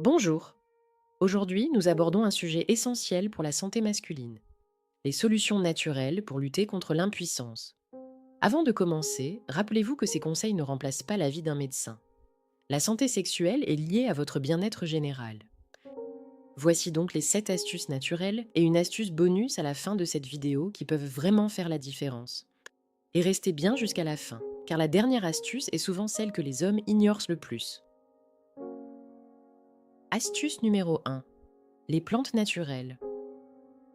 Bonjour. Aujourd'hui, nous abordons un sujet essentiel pour la santé masculine, les solutions naturelles pour lutter contre l'impuissance. Avant de commencer, rappelez-vous que ces conseils ne remplacent pas l'avis d'un médecin. La santé sexuelle est liée à votre bien-être général. Voici donc les 7 astuces naturelles et une astuce bonus à la fin de cette vidéo qui peuvent vraiment faire la différence. Et restez bien jusqu'à la fin, car la dernière astuce est souvent celle que les hommes ignorent le plus. Astuce numéro 1. Les plantes naturelles.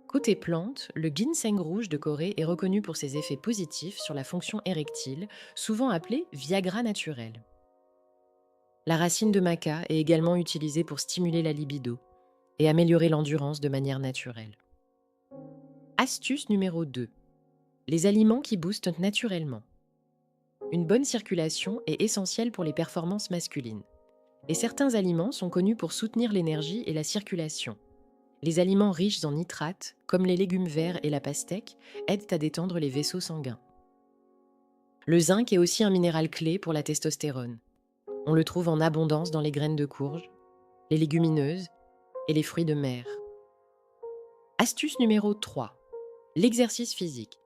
Côté plantes, le ginseng rouge de Corée est reconnu pour ses effets positifs sur la fonction érectile, souvent appelé Viagra naturel. La racine de maca est également utilisée pour stimuler la libido et améliorer l'endurance de manière naturelle. Astuce numéro 2. Les aliments qui boostent naturellement. Une bonne circulation est essentielle pour les performances masculines. Et certains aliments sont connus pour soutenir l'énergie et la circulation. Les aliments riches en nitrates, comme les légumes verts et la pastèque, aident à détendre les vaisseaux sanguins. Le zinc est aussi un minéral clé pour la testostérone. On le trouve en abondance dans les graines de courge, les légumineuses et les fruits de mer. Astuce numéro 3. L'exercice physique.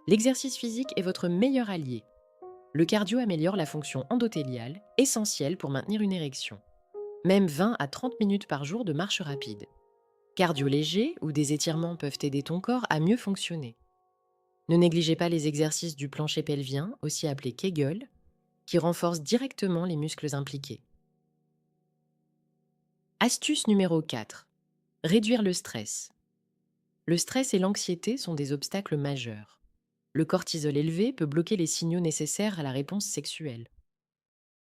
L'exercice physique est votre meilleur allié. Le cardio améliore la fonction endothéliale, essentielle pour maintenir une érection. Même 20 à 30 minutes par jour de marche rapide. Cardio léger ou des étirements peuvent aider ton corps à mieux fonctionner. Ne négligez pas les exercices du plancher pelvien, aussi appelé Kegel, qui renforcent directement les muscles impliqués. Astuce numéro 4. Réduire le stress. Le stress et l'anxiété sont des obstacles majeurs. Le cortisol élevé peut bloquer les signaux nécessaires à la réponse sexuelle.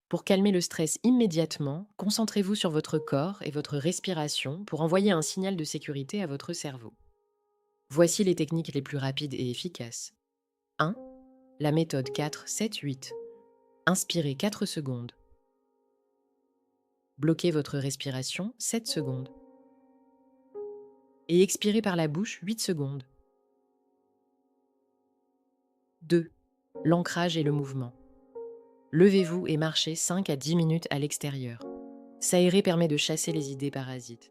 Pour calmer le stress immédiatement, concentrez-vous sur votre corps et votre respiration pour envoyer un signal de sécurité à votre cerveau. Voici les techniques les plus rapides et efficaces. 1. La méthode 4-7-8. Inspirez 4 secondes. Bloquez votre respiration 7 secondes. Et expirez par la bouche 8 secondes. 2. L'ancrage et le mouvement. Levez-vous et marchez 5 à 10 minutes à l'extérieur. S'aérer permet de chasser les idées parasites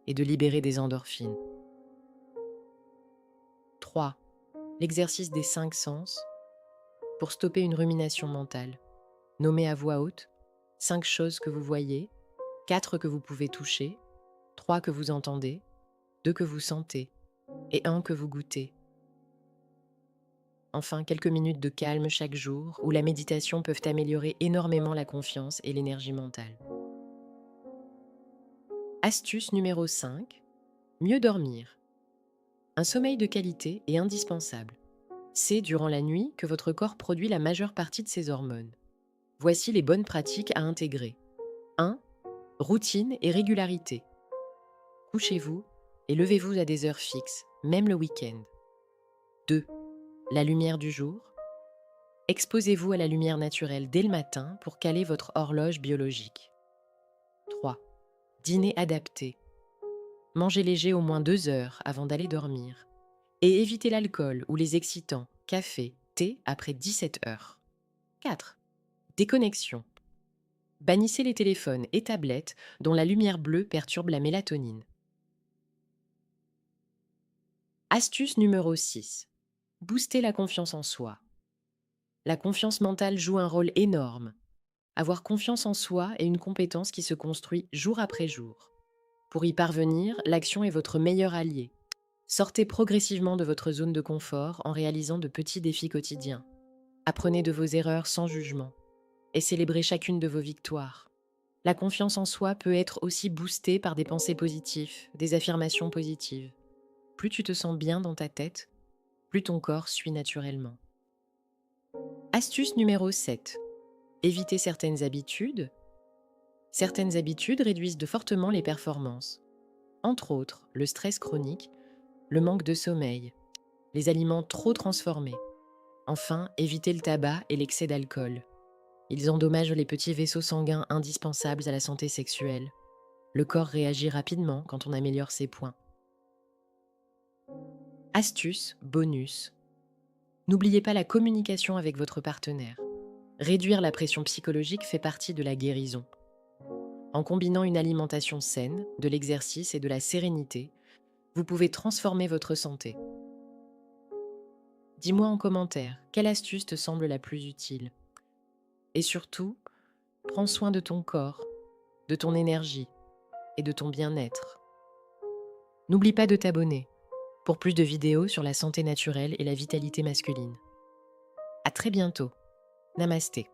et de libérer des endorphines. 3. L'exercice des 5 sens pour stopper une rumination mentale. Nommez à voix haute 5 choses que vous voyez, 4 que vous pouvez toucher, 3 que vous entendez, 2 que vous sentez et 1 que vous goûtez. Enfin, quelques minutes de calme chaque jour où la méditation peuvent améliorer énormément la confiance et l'énergie mentale. Astuce numéro 5. Mieux dormir. Un sommeil de qualité est indispensable. C'est durant la nuit que votre corps produit la majeure partie de ses hormones. Voici les bonnes pratiques à intégrer. 1. Routine et régularité. Couchez-vous et levez-vous à des heures fixes, même le week-end. 2. La lumière du jour. Exposez-vous à la lumière naturelle dès le matin pour caler votre horloge biologique. 3. Dîner adapté. Mangez léger au moins 2 heures avant d'aller dormir. Et évitez l'alcool ou les excitants, café, thé après 17 heures. 4. Déconnexion. Bannissez les téléphones et tablettes dont la lumière bleue perturbe la mélatonine. Astuce numéro 6. Booster la confiance en soi. La confiance mentale joue un rôle énorme. Avoir confiance en soi est une compétence qui se construit jour après jour. Pour y parvenir, l'action est votre meilleur allié. Sortez progressivement de votre zone de confort en réalisant de petits défis quotidiens. Apprenez de vos erreurs sans jugement et célébrez chacune de vos victoires. La confiance en soi peut être aussi boostée par des pensées positives, des affirmations positives. Plus tu te sens bien dans ta tête, plus ton corps suit naturellement. Astuce numéro 7. Éviter certaines habitudes. Certaines habitudes réduisent de fortement les performances. Entre autres, le stress chronique, le manque de sommeil, les aliments trop transformés. Enfin, évitez le tabac et l'excès d'alcool. Ils endommagent les petits vaisseaux sanguins indispensables à la santé sexuelle. Le corps réagit rapidement quand on améliore ses points. Astuce, bonus. N'oubliez pas la communication avec votre partenaire. Réduire la pression psychologique fait partie de la guérison. En combinant une alimentation saine, de l'exercice et de la sérénité, vous pouvez transformer votre santé. Dis-moi en commentaire, quelle astuce te semble la plus utile? Et surtout, prends soin de ton corps, de ton énergie et de ton bien-être. N'oublie pas de t'abonner pour plus de vidéos sur la santé naturelle et la vitalité masculine. À très bientôt. Namasté.